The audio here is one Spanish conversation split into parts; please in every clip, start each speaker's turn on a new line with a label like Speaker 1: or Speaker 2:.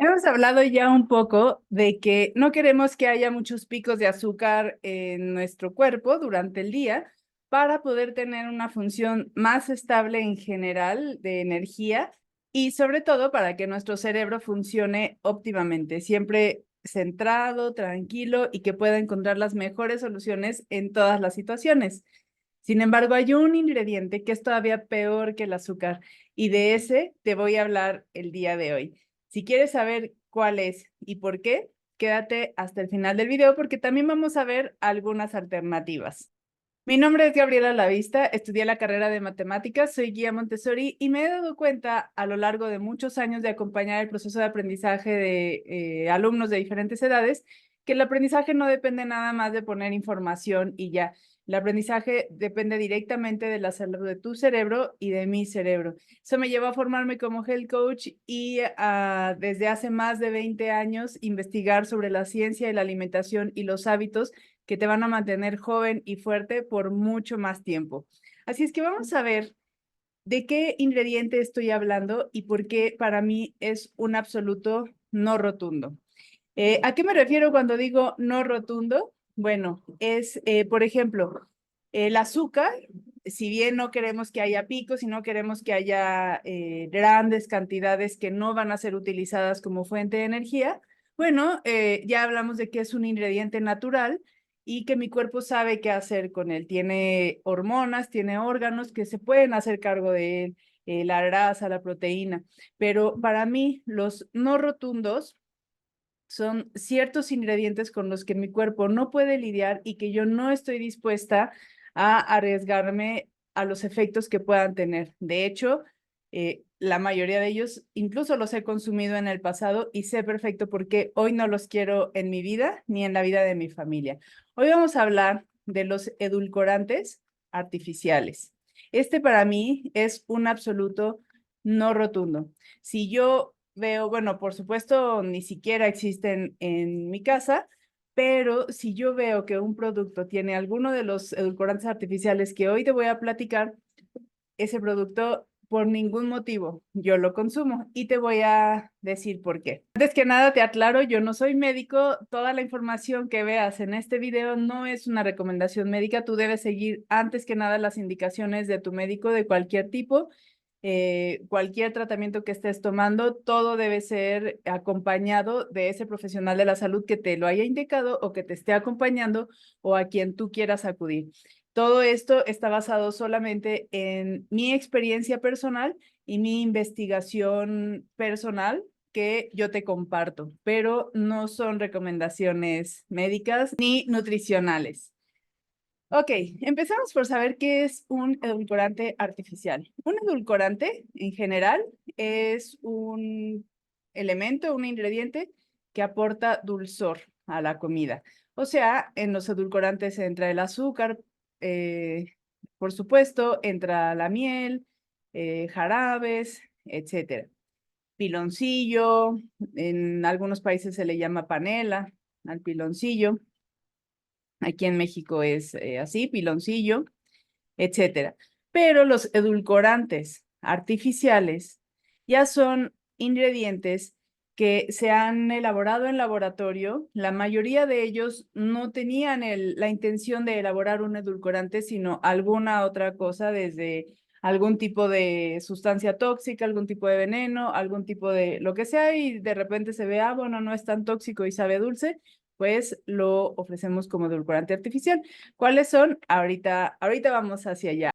Speaker 1: Hemos hablado ya un poco de que no queremos que haya muchos picos de azúcar en nuestro cuerpo durante el día para poder tener una función más estable en general de energía y sobre todo para que nuestro cerebro funcione óptimamente, siempre centrado, tranquilo y que pueda encontrar las mejores soluciones en todas las situaciones. Sin embargo, hay un ingrediente que es todavía peor que el azúcar y de ese te voy a hablar el día de hoy. Si quieres saber cuál es y por qué, quédate hasta el final del video porque también vamos a ver algunas alternativas. Mi nombre es Gabriela Lavista, estudié la carrera de matemáticas, soy guía Montessori y me he dado cuenta a lo largo de muchos años de acompañar el proceso de aprendizaje de alumnos de diferentes edades, que el aprendizaje no depende nada más de poner información y ya. El aprendizaje depende directamente de la salud de tu cerebro y de mi cerebro. Eso me llevó a formarme como health coach y desde hace más de 20 años investigar sobre la ciencia de la alimentación y los hábitos que te van a mantener joven y fuerte por mucho más tiempo. Así es que vamos a ver de qué ingrediente estoy hablando y por qué para mí es un absoluto no rotundo. ¿A qué me refiero cuando digo no rotundo? Bueno, es, por ejemplo, el azúcar, si bien no queremos que haya picos y no queremos que haya grandes cantidades que no van a ser utilizadas como fuente de energía, bueno, ya hablamos de que es un ingrediente natural y que mi cuerpo sabe qué hacer con él. Tiene hormonas, tiene órganos que se pueden hacer cargo de él, la grasa, la proteína, pero para mí los no rotundos son ciertos ingredientes con los que mi cuerpo no puede lidiar y que yo no estoy dispuesta a arriesgarme a los efectos que puedan tener. De hecho, la mayoría de ellos incluso los he consumido en el pasado y sé perfecto por qué hoy no los quiero en mi vida ni en la vida de mi familia. Hoy vamos a hablar de los edulcorantes artificiales. Este para mí es un absoluto no rotundo. Si yo veo, bueno, por supuesto, ni siquiera existen en mi casa, pero si yo veo que un producto tiene alguno de los edulcorantes artificiales que hoy te voy a platicar, ese producto por ningún motivo yo lo consumo y te voy a decir por qué. Antes que nada te aclaro, yo no soy médico, toda la información que veas en este video no es una recomendación médica, tú debes seguir antes que nada las indicaciones de tu médico de cualquier tipo. Cualquier tratamiento que estés tomando, todo debe ser acompañado de ese profesional de la salud que te lo haya indicado o que te esté acompañando o a quien tú quieras acudir. Todo esto está basado solamente en mi experiencia personal y mi investigación personal que yo te comparto, pero no son recomendaciones médicas ni nutricionales. Ok, empezamos por saber qué es un edulcorante artificial. Un edulcorante, en general, es un elemento, un ingrediente que aporta dulzor a la comida. O sea, en los edulcorantes entra el azúcar, eh, por supuesto, entra la miel, jarabes, etcétera. Piloncillo, en algunos países se le llama panela al piloncillo. Aquí en México es así, piloncillo, etcétera. Pero los edulcorantes artificiales ya son ingredientes que se han elaborado en laboratorio. La mayoría de ellos no tenían la intención de elaborar un edulcorante, sino alguna otra cosa, desde algún tipo de sustancia tóxica, algún tipo de veneno, algún tipo de lo que sea, y de repente se ve, ah, bueno, no es tan tóxico y sabe dulce, pues lo ofrecemos como edulcorante artificial. ¿Cuáles son? Ahorita vamos hacia allá.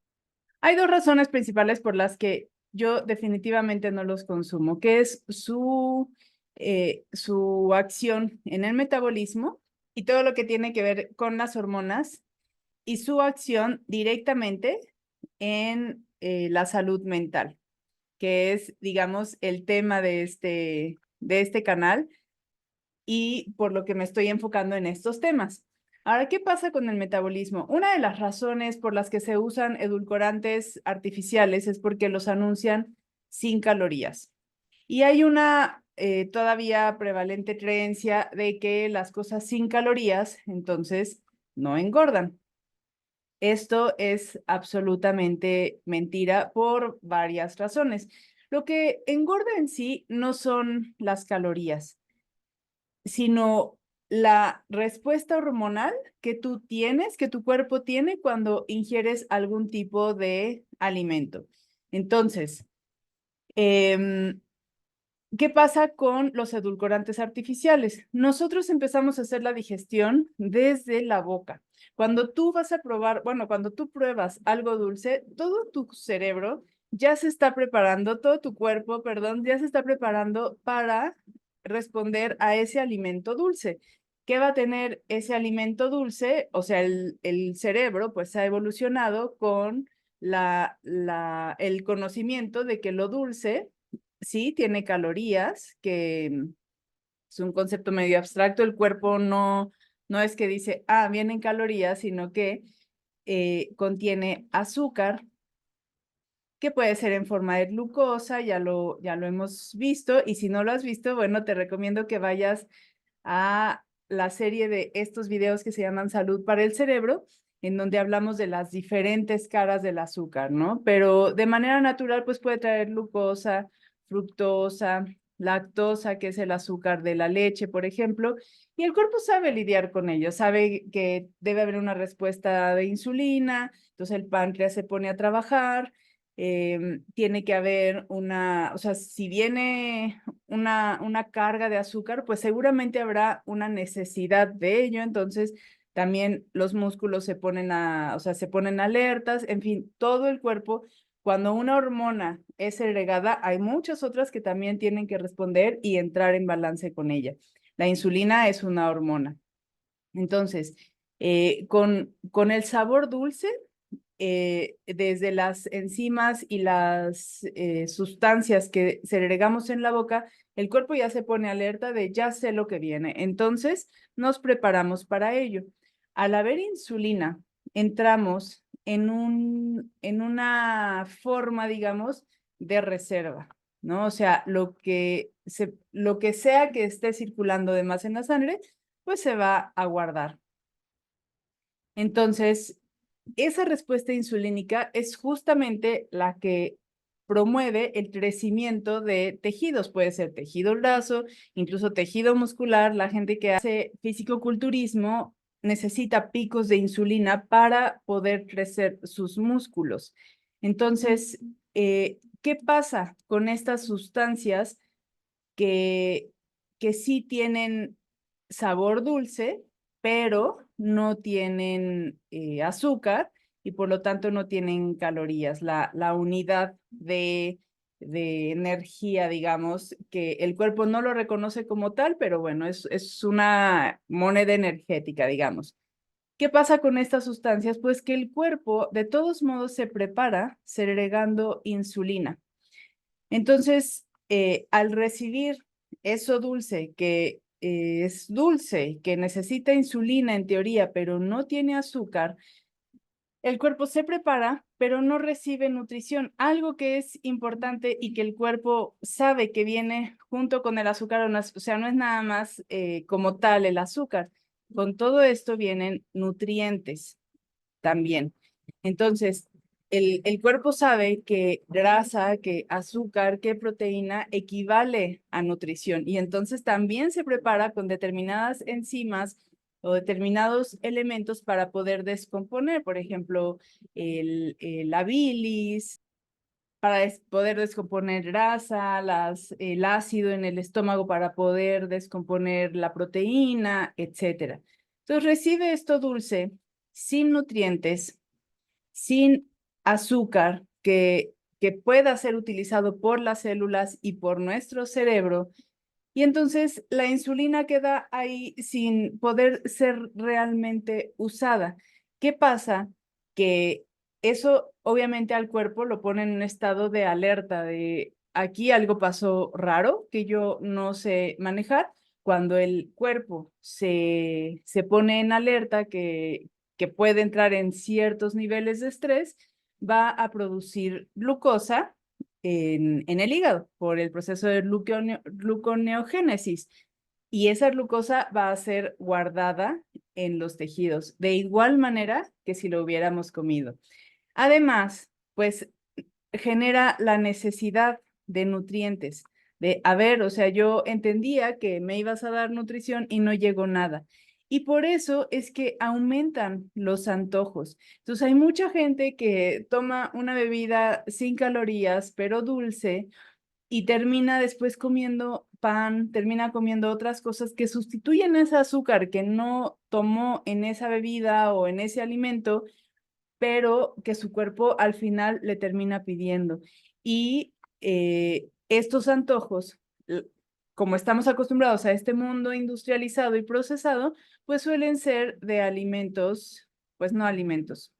Speaker 1: Hay dos razones principales por las que yo definitivamente no los consumo, que es su acción en el metabolismo y todo lo que tiene que ver con las hormonas y su acción directamente en la salud mental, que es, digamos, el tema de este canal y por lo que me estoy enfocando en estos temas. Ahora, ¿qué pasa con el metabolismo? Una de las razones por las que se usan edulcorantes artificiales es porque los anuncian sin calorías. Y hay una todavía prevalente creencia de que las cosas sin calorías, entonces, no engordan. Esto es absolutamente mentira por varias razones. Lo que engorda en sí no son las calorías, sino la respuesta hormonal que tú tienes, que tu cuerpo tiene cuando ingieres algún tipo de alimento. Entonces, ¿qué pasa con los edulcorantes artificiales? Nosotros empezamos a hacer la digestión desde la boca. Cuando tú vas a probar, bueno, cuando tú pruebas algo dulce, todo tu cerebro ya se está preparando, todo tu cuerpo, perdón, ya se está preparando para responder a ese alimento dulce. ¿Qué va a tener ese alimento dulce? O sea, el cerebro pues ha evolucionado con el conocimiento de que lo dulce sí tiene calorías, que es un concepto medio abstracto. El cuerpo no es que dice, vienen calorías, sino que contiene azúcar, que puede ser en forma de glucosa, ya lo hemos visto, y si no lo has visto, bueno, te recomiendo que vayas a la serie de estos videos que se llaman Salud para el Cerebro, en donde hablamos de las diferentes caras del azúcar, ¿no? Pero de manera natural, pues puede traer glucosa, fructosa, lactosa, que es el azúcar de la leche, por ejemplo, y el cuerpo sabe lidiar con ello, sabe que debe haber una respuesta de insulina, entonces el páncreas se pone a trabajar, tiene que haber o sea, si viene una carga de azúcar, pues seguramente habrá una necesidad de ello, entonces también los músculos o sea, se ponen alertas, en fin, todo el cuerpo. Cuando una hormona es segregada, hay muchas otras que también tienen que responder y entrar en balance con ella. La insulina es una hormona. Entonces, con el sabor dulce, desde las enzimas y las sustancias que segregamos en la boca, el cuerpo ya se pone alerta de ya sé lo que viene. Entonces, nos preparamos para ello. Al haber insulina, entramos en una forma, digamos, de reserva, ¿no? O sea, lo que sea que esté circulando de más en la sangre, pues se va a guardar. Entonces, esa respuesta insulínica es justamente la que promueve el crecimiento de tejidos. Puede ser tejido graso, incluso tejido muscular. La gente que hace fisicoculturismo necesita picos de insulina para poder crecer sus músculos. Entonces, ¿qué pasa con estas sustancias que, que sí tienen sabor dulce, pero no tienen azúcar y por lo tanto no tienen calorías? La unidad de energía, digamos, que el cuerpo no lo reconoce como tal, pero bueno, es una moneda energética, digamos. ¿Qué pasa con estas sustancias? Pues que el cuerpo de todos modos se prepara segregando insulina. Entonces, al recibir eso dulce, que es dulce, que necesita insulina en teoría, pero no tiene azúcar, el cuerpo se prepara, pero no recibe nutrición. Algo que es importante y que el cuerpo sabe que viene junto con el azúcar, o sea, no es nada más como tal el azúcar. Con todo esto vienen nutrientes también. Entonces, el cuerpo sabe que grasa, que azúcar, que proteína equivale a nutrición y entonces también se prepara con determinadas enzimas o determinados elementos para poder descomponer, por ejemplo, la bilis, para poder descomponer grasa, el ácido en el estómago para poder descomponer la proteína, etcétera. Entonces recibe esto dulce sin nutrientes, sin azúcar, que pueda ser utilizado por las células y por nuestro cerebro. Y entonces la insulina queda ahí sin poder ser realmente usada. ¿Qué pasa? Que eso obviamente al cuerpo lo pone en un estado de alerta, de aquí algo pasó raro que yo no sé manejar. Cuando el cuerpo se pone en alerta, que puede entrar en ciertos niveles de estrés, va a producir glucosa en el hígado por el proceso de gluconeogénesis. Y esa glucosa va a ser guardada en los tejidos, de igual manera que si lo hubiéramos comido. Además, pues genera la necesidad de nutrientes, de, a ver, o sea, yo entendía que me ibas a dar nutrición y no llegó nada. Y por eso es que aumentan los antojos. Entonces hay mucha gente que toma una bebida sin calorías, pero dulce, y termina después comiendo pan, termina comiendo otras cosas que sustituyen ese azúcar que no tomó en esa bebida o en ese alimento, pero que su cuerpo al final le termina pidiendo. Y estos antojos, como estamos acostumbrados a este mundo industrializado y procesado, pues suelen ser de alimentos, pues no alimentos,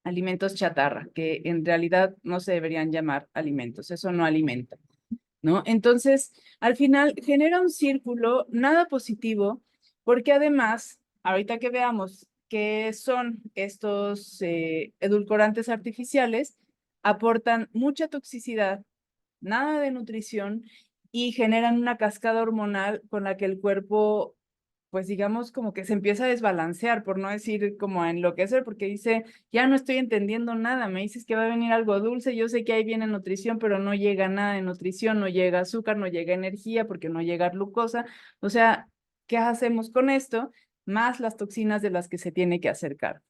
Speaker 1: alimentos chatarra, que en realidad no se deberían llamar alimentos, eso no alimenta, ¿no? Entonces, al final genera un círculo nada positivo, porque además, ahorita que veamos qué son estos edulcorantes artificiales, aportan mucha toxicidad, nada de nutrición y generan una cascada hormonal con la que el cuerpo, pues digamos, como que se empieza a desbalancear, por no decir como a enloquecer, porque dice, ya no estoy entendiendo nada, me dices que va a venir algo dulce, yo sé que ahí viene nutrición, pero no llega nada de nutrición, no llega azúcar, no llega energía, porque no llega glucosa. O sea, ¿qué hacemos con esto? Más las toxinas de las que se tiene que acercar.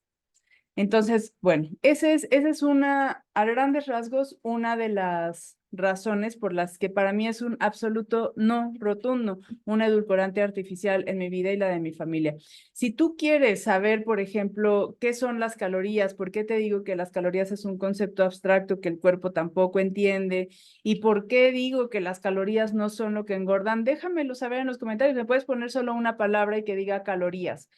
Speaker 1: Entonces, bueno, esa es una, a grandes rasgos, una de las razones por las que para mí es un absoluto no rotundo un edulcorante artificial en mi vida y la de mi familia. Si tú quieres saber, por ejemplo, qué son las calorías, por qué te digo que las calorías es un concepto abstracto que el cuerpo tampoco entiende y por qué digo que las calorías no son lo que engordan, déjamelo saber en los comentarios. Me puedes poner solo una palabra y que diga calorías.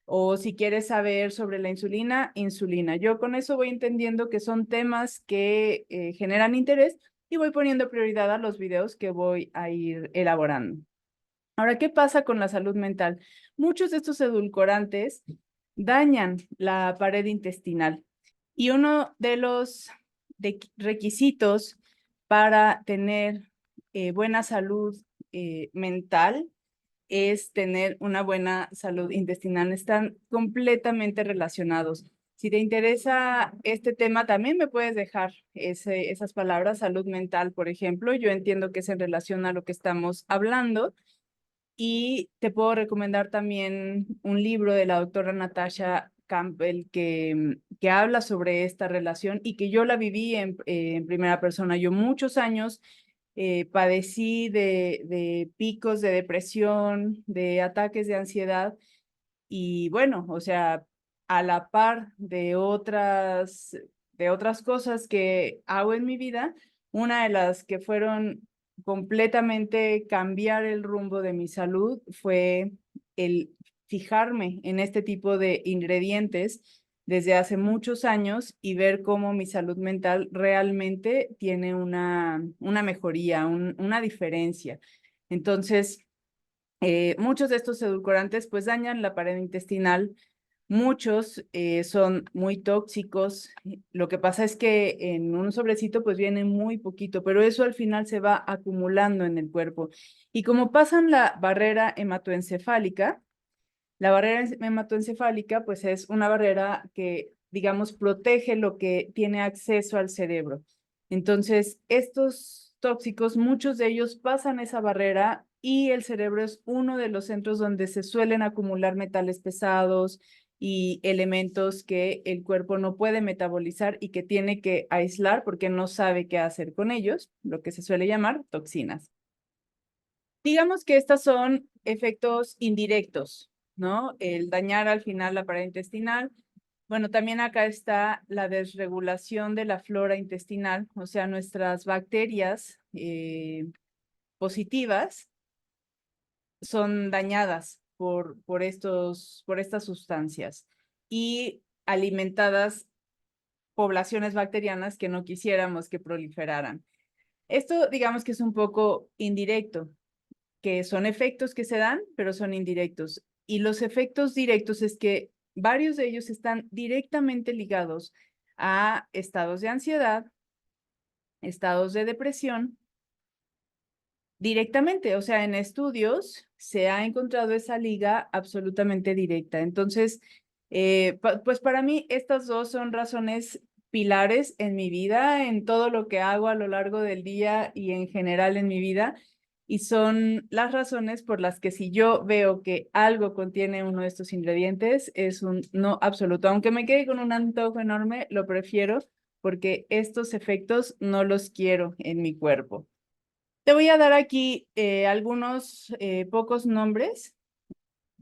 Speaker 1: O si quieres saber sobre la insulina, insulina. Yo con eso voy entendiendo que son temas que generan interés y voy poniendo prioridad a los videos que voy a ir elaborando. Ahora, ¿qué pasa con la salud mental? Muchos de estos edulcorantes dañan la pared intestinal y uno de los requisitos para tener buena salud mental es tener una buena salud intestinal. Están completamente relacionados. Si te interesa este tema, también me puedes dejar esas palabras, salud mental, por ejemplo. Yo entiendo que es en relación a lo que estamos hablando. Y te puedo recomendar también un libro de la doctora Natasha Campbell que habla sobre esta relación y que yo la viví en primera persona. Yo muchos años padecí de picos de depresión, de ataques de ansiedad y bueno, o sea, a la par de otras cosas que hago en mi vida, una de las que fueron completamente cambiar el rumbo de mi salud fue el fijarme en este tipo de ingredientes desde hace muchos años y ver cómo mi salud mental realmente tiene una mejoría, una diferencia. Entonces, muchos de estos edulcorantes pues dañan la pared intestinal, muchos son muy tóxicos. Lo que pasa es que en un sobrecito pues viene muy poquito, pero eso al final se va acumulando en el cuerpo. Y como pasan la barrera hematoencefálica, la barrera hematoencefálica pues es una barrera que, digamos, protege lo que tiene acceso al cerebro. Entonces, estos tóxicos, muchos de ellos pasan esa barrera y el cerebro es uno de los centros donde se suelen acumular metales pesados y elementos que el cuerpo no puede metabolizar y que tiene que aislar porque no sabe qué hacer con ellos, lo que se suele llamar toxinas. Digamos que estos son efectos indirectos, ¿no? El dañar al final la pared intestinal. Bueno, también acá está la desregulación de la flora intestinal, o sea, nuestras bacterias positivas son dañadas por estas sustancias y alimentadas poblaciones bacterianas que no quisiéramos que proliferaran. Esto, digamos que es un poco indirecto, que son efectos que se dan, pero son indirectos. Y los efectos directos es que varios de ellos están directamente ligados a estados de ansiedad, estados de depresión, directamente. O sea, en estudios se ha encontrado esa liga absolutamente directa. Entonces, pues para mí estas dos son razones pilares en mi vida, en todo lo que hago a lo largo del día y en general en mi vida. Y son las razones por las que si yo veo que algo contiene uno de estos ingredientes, es un no absoluto. Aunque me quede con un antojo enorme, lo prefiero porque estos efectos no los quiero en mi cuerpo. Te voy a dar aquí algunos pocos nombres.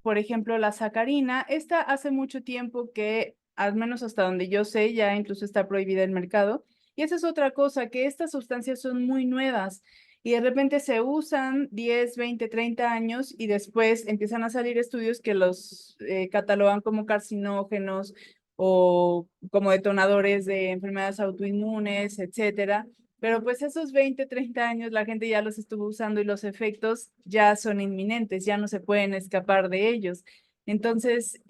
Speaker 1: Por ejemplo, la sacarina. Esta hace mucho tiempo que, al menos hasta donde yo sé, ya incluso está prohibida en el mercado. Y esa es otra cosa, que estas sustancias son muy nuevas y de repente se usan 10, 20, 30 años y después empiezan a salir estudios que los catalogan como carcinógenos o como detonadores de enfermedades autoinmunes, etcétera. Pero pues esos 20, 30 años la gente ya los estuvo usando y los efectos ya son inminentes, ya no se pueden escapar de ellos. Entonces,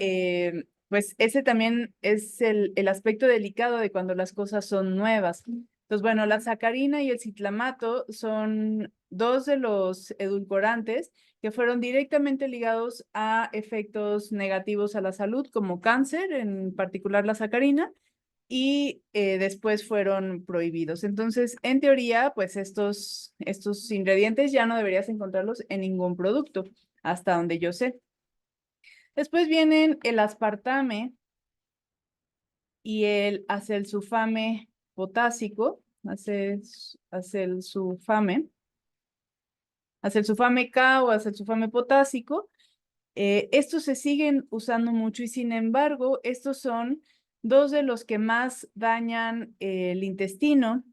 Speaker 1: pues ese también es el aspecto delicado de cuando las cosas son nuevas. Entonces, bueno, la sacarina y el citlamato son dos de los edulcorantes que fueron directamente ligados a efectos negativos a la salud, como cáncer, en particular la sacarina, y después fueron prohibidos. Entonces, en teoría, pues estos ingredientes ya no deberías encontrarlos en ningún producto, hasta donde yo sé. Después vienen el aspartame y el acesulfame potásico, acesulfame, acesulfame K o acesulfame potásico. Estos se siguen usando mucho y sin embargo, estos son dos de los que más dañan el intestino.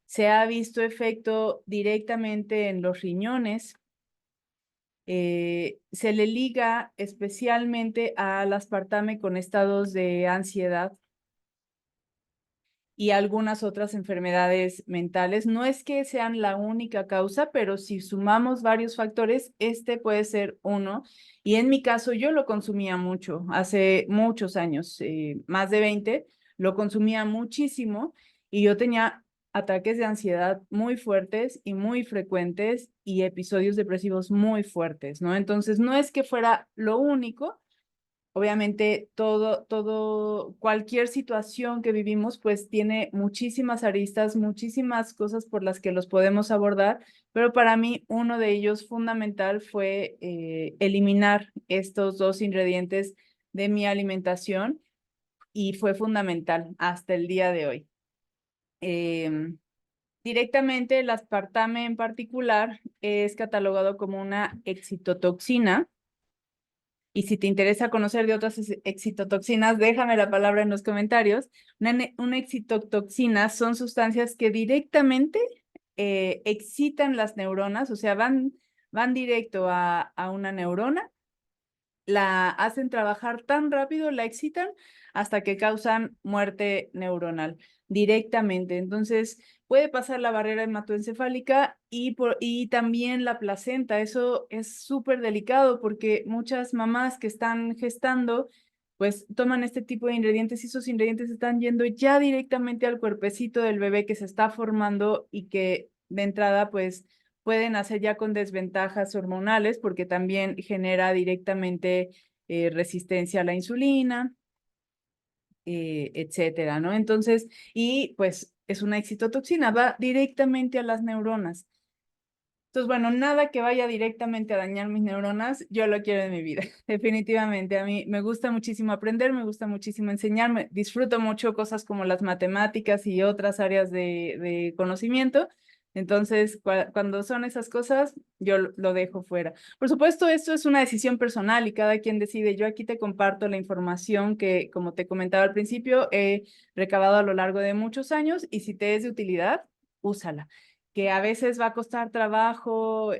Speaker 1: Se ha visto efecto directamente en los riñones. Se le liga especialmente al aspartame con estados de ansiedad y algunas otras enfermedades mentales. No es que sean la única causa, pero si sumamos varios factores, este puede ser uno. Y en mi caso, yo lo consumía mucho, hace muchos años, más de 20, lo consumía muchísimo y yo tenía ataques de ansiedad muy fuertes y muy frecuentes y episodios depresivos muy fuertes, ¿no? Entonces, no es que fuera lo único. Obviamente, cualquier situación que vivimos, pues tiene muchísimas aristas, muchísimas cosas por las que los podemos abordar, pero para mí uno de ellos fundamental fue eliminar estos dos ingredientes de mi alimentación y fue fundamental hasta el día de hoy. Directamente, el aspartame en particular es catalogado como una excitotoxina. Y si te interesa conocer de otras excitotoxinas, déjame la palabra en los comentarios. Una excitotoxina son sustancias que directamente excitan las neuronas, o sea, van directo a una neurona, la hacen trabajar tan rápido, la excitan hasta que causan muerte neuronal directamente. Entonces, puede pasar la barrera hematoencefálica y también la placenta. Eso es súper delicado porque muchas mamás que están gestando, pues toman este tipo de ingredientes y esos ingredientes están yendo ya directamente al cuerpecito del bebé que se está formando y que de entrada, pues pueden hacer ya con desventajas hormonales porque también genera directamente resistencia a la insulina, etcétera, ¿no? Entonces, y pues es una excitotoxina, va directamente a las neuronas. Entonces, bueno, nada que vaya directamente a dañar mis neuronas, yo lo quiero en mi vida, definitivamente. A mí me gusta muchísimo aprender, me gusta muchísimo enseñarme, disfruto mucho cosas como las matemáticas y otras áreas de conocimiento. Entonces, cuando son esas cosas, yo lo dejo fuera. Por supuesto, esto es una decisión personal y cada quien decide. Yo aquí te comparto la información que, como te comentaba al principio, he recabado a lo largo de muchos años y si te es de utilidad, úsala, que a veces va a costar trabajo,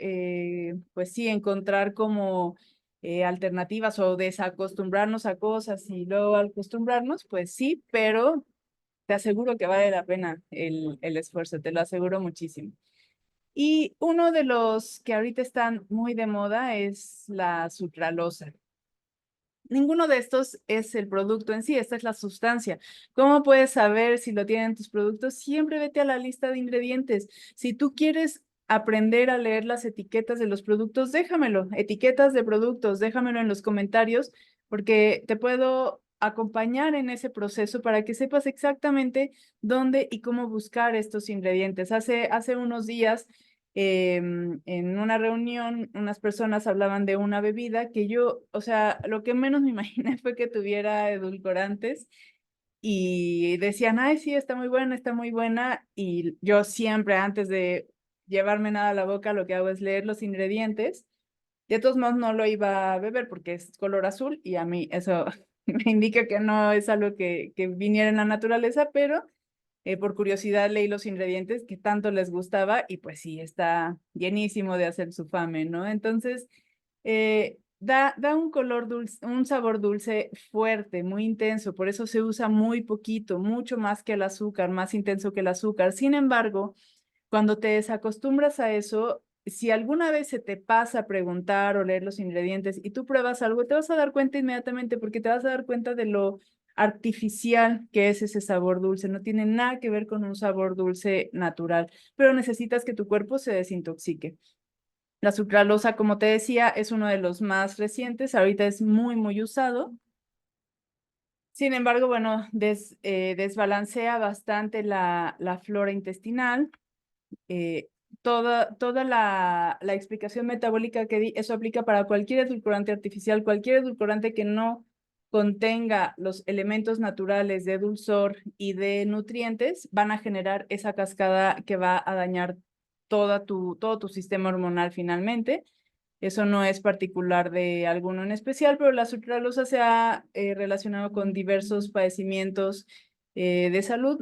Speaker 1: pues sí, encontrar como alternativas o desacostumbrarnos a cosas y luego acostumbrarnos, pues sí, pero te aseguro que vale la pena el esfuerzo, te lo aseguro muchísimo. Y uno de los que ahorita están muy de moda es la sucralosa. Ninguno de estos es el producto en sí, esta es la sustancia. ¿Cómo puedes saber si lo tienen tus productos? Siempre vete a la lista de ingredientes. Si tú quieres aprender a leer las etiquetas de los productos, déjamelo. Etiquetas de productos, déjamelo en los comentarios, porque te puedo acompañar en ese proceso para que sepas exactamente dónde y cómo buscar estos ingredientes. Hace unos días, en una reunión, unas personas hablaban de una bebida que yo, o sea, lo que menos me imaginé fue que tuviera edulcorantes y decían, ay, sí, está muy buena. Y yo siempre, antes de llevarme nada a la boca, lo que hago es leer los ingredientes. De todos modos, no lo iba a beber porque es color azul y a mí eso me indica que no es algo que viniera en la naturaleza, pero por curiosidad leí los ingredientes que tanto les gustaba y pues sí, está llenísimo de hacer su fame, ¿no? Entonces, da un color dulce, un sabor dulce fuerte, muy intenso, por eso se usa muy poquito, mucho más que el azúcar, más intenso que el azúcar. Sin embargo, cuando te desacostumbras a eso, si alguna vez se te pasa preguntar o leer los ingredientes y tú pruebas algo, te vas a dar cuenta inmediatamente porque te vas a dar cuenta de lo artificial que es ese sabor dulce. No tiene nada que ver con un sabor dulce natural, pero necesitas que tu cuerpo se desintoxique. La sucralosa, como te decía, es uno de los más recientes. Ahorita es muy, muy usado. Sin embargo, bueno, desbalancea bastante la flora intestinal. eh, toda la explicación metabólica que di, eso aplica para cualquier edulcorante artificial, cualquier edulcorante que no contenga los elementos naturales de dulzor y de nutrientes, van a generar esa cascada que va a dañar todo tu sistema hormonal finalmente. Eso no es particular de alguno en especial, pero la sucralosa se ha relacionado con diversos padecimientos de salud.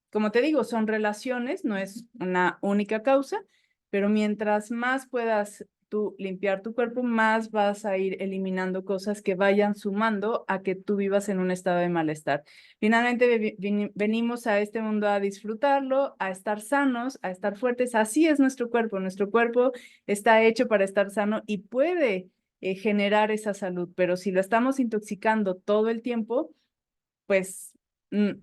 Speaker 1: Como te digo, son relaciones, no es una única causa, pero mientras más puedas tú limpiar tu cuerpo, más vas a ir eliminando cosas que vayan sumando a que tú vivas en un estado de malestar. Finalmente venimos a este mundo a disfrutarlo, a estar sanos, a estar fuertes. Así es nuestro cuerpo. Nuestro cuerpo está hecho para estar sano y puede generar esa salud, pero si lo estamos intoxicando todo el tiempo, pues,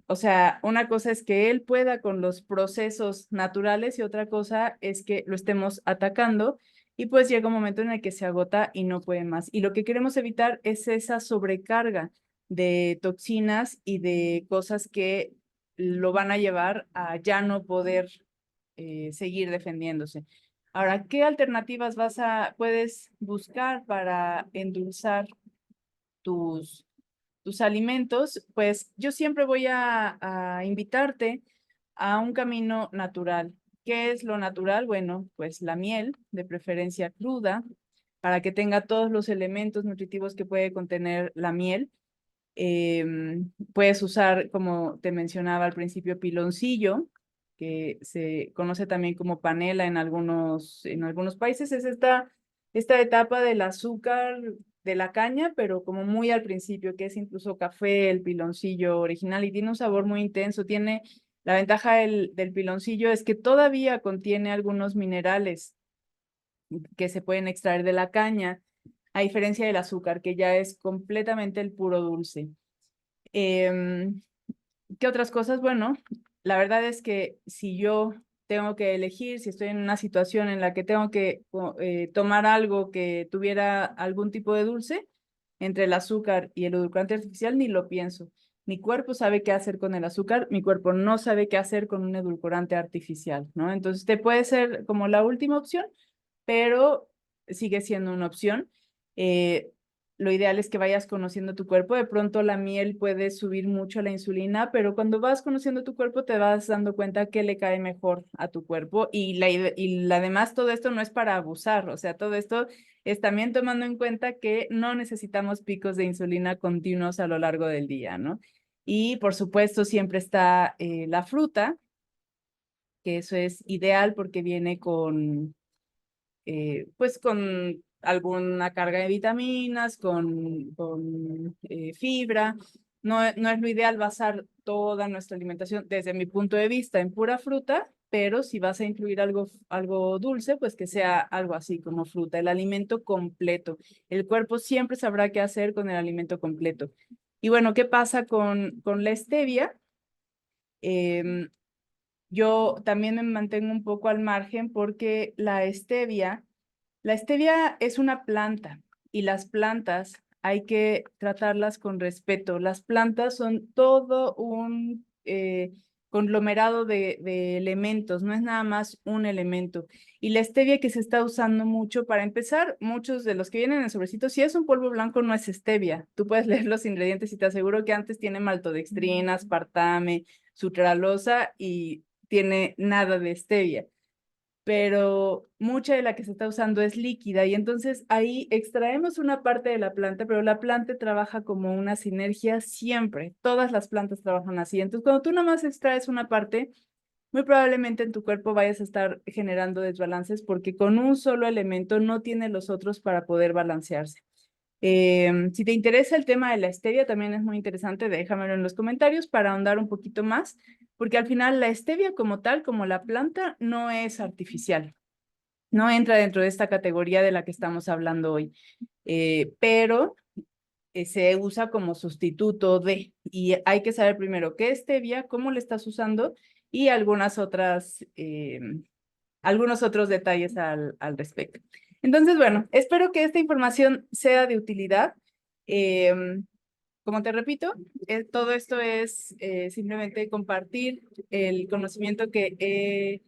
Speaker 1: o sea, una cosa es que él pueda con los procesos naturales y otra cosa es que lo estemos atacando y pues llega un momento en el que se agota y no puede más. Y lo que queremos evitar es esa sobrecarga de toxinas y de cosas que lo van a llevar a ya no poder seguir defendiéndose. Ahora, ¿qué alternativas puedes buscar para endulzar tus tus alimentos? Pues yo siempre voy a invitarte a un camino natural. ¿Qué es lo natural? Bueno, pues la miel, de preferencia cruda, para que tenga todos los elementos nutritivos que puede contener la miel. Puedes usar, como te mencionaba al principio, piloncillo, que se conoce también como panela en algunos países. Es esta etapa del azúcar de la caña, pero como muy al principio, que es incluso café, el piloncillo original, y tiene un sabor muy intenso. Tiene la ventaja del piloncillo es que todavía contiene algunos minerales que se pueden extraer de la caña, a diferencia del azúcar, que ya es completamente el puro dulce. ¿Qué otras cosas? Bueno, la verdad es que si yo tengo que elegir, si estoy en una situación en la que tengo que tomar algo que tuviera algún tipo de dulce, entre el azúcar y el edulcorante artificial, ni lo pienso. Mi cuerpo sabe qué hacer con el azúcar, mi cuerpo no sabe qué hacer con un edulcorante artificial, ¿no? Entonces, te puede ser como la última opción, pero sigue siendo una opción. Eh, lo ideal es que vayas conociendo tu cuerpo. De pronto la miel puede subir mucho la insulina, pero cuando vas conociendo tu cuerpo te vas dando cuenta que le cae mejor a tu cuerpo además todo esto no es para abusar, o sea, todo esto es también tomando en cuenta que no necesitamos picos de insulina continuos a lo largo del día, ¿no? Y por supuesto siempre está la fruta, que eso es ideal porque viene pues con alguna carga de vitaminas, con fibra. No es lo ideal basar toda nuestra alimentación, desde mi punto de vista, en pura fruta, pero si vas a incluir algo dulce, pues que sea algo así como fruta, el alimento completo. El cuerpo siempre sabrá qué hacer con el alimento completo. Y bueno, ¿qué pasa con la stevia? Em, yo también me mantengo un poco al margen porque la stevia es una planta y las plantas hay que tratarlas con respeto. Las plantas son todo un conglomerado de elementos, no es nada más un elemento. Y la stevia que se está usando mucho, para empezar, muchos de los que vienen en el sobrecito, si es un polvo blanco, no es stevia. Tú puedes leer los ingredientes y te aseguro que antes tiene maltodextrina, aspartame, sucralosa y tiene nada de stevia. Pero mucha de la que se está usando es líquida y entonces ahí extraemos una parte de la planta, pero la planta trabaja como una sinergia siempre. Todas las plantas trabajan así. Entonces, cuando tú nada más extraes una parte, muy probablemente en tu cuerpo vayas a estar generando desbalances porque con un solo elemento no tiene los otros para poder balancearse. Si te interesa el tema de la stevia, también es muy interesante, déjamelo en los comentarios para ahondar un poquito más, porque al final la stevia como tal, como la planta, no es artificial, no entra dentro de esta categoría de la que estamos hablando hoy, pero se usa como sustituto de, y hay que saber primero qué es stevia, cómo le estás usando y algunos otros detalles al respecto. Entonces, bueno, espero que esta información sea de utilidad. Como te repito, todo esto es simplemente compartir el conocimiento que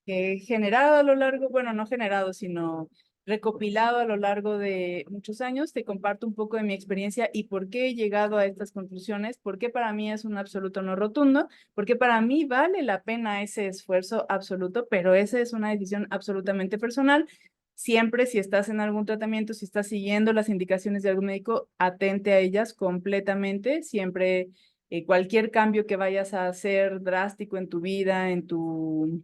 Speaker 1: he generado a lo largo, bueno, no generado, sino recopilado a lo largo de muchos años. Te comparto un poco de mi experiencia y por qué he llegado a estas conclusiones, por qué para mí es un absoluto no rotundo, porque para mí vale la pena ese esfuerzo absoluto, pero esa es una decisión absolutamente personal. Siempre, si estás en algún tratamiento, si estás siguiendo las indicaciones de algún médico, atente a ellas completamente. Siempre, cualquier cambio que vayas a hacer drástico en tu vida, en tu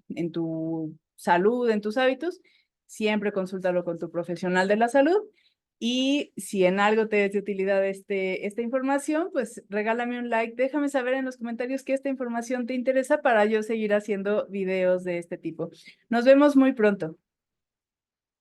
Speaker 1: salud, en tus hábitos, siempre consúltalo con tu profesional de la salud. Y si en algo te es de utilidad esta información, pues regálame un like, déjame saber en los comentarios que esta información te interesa para yo seguir haciendo videos de este tipo. Nos vemos muy pronto.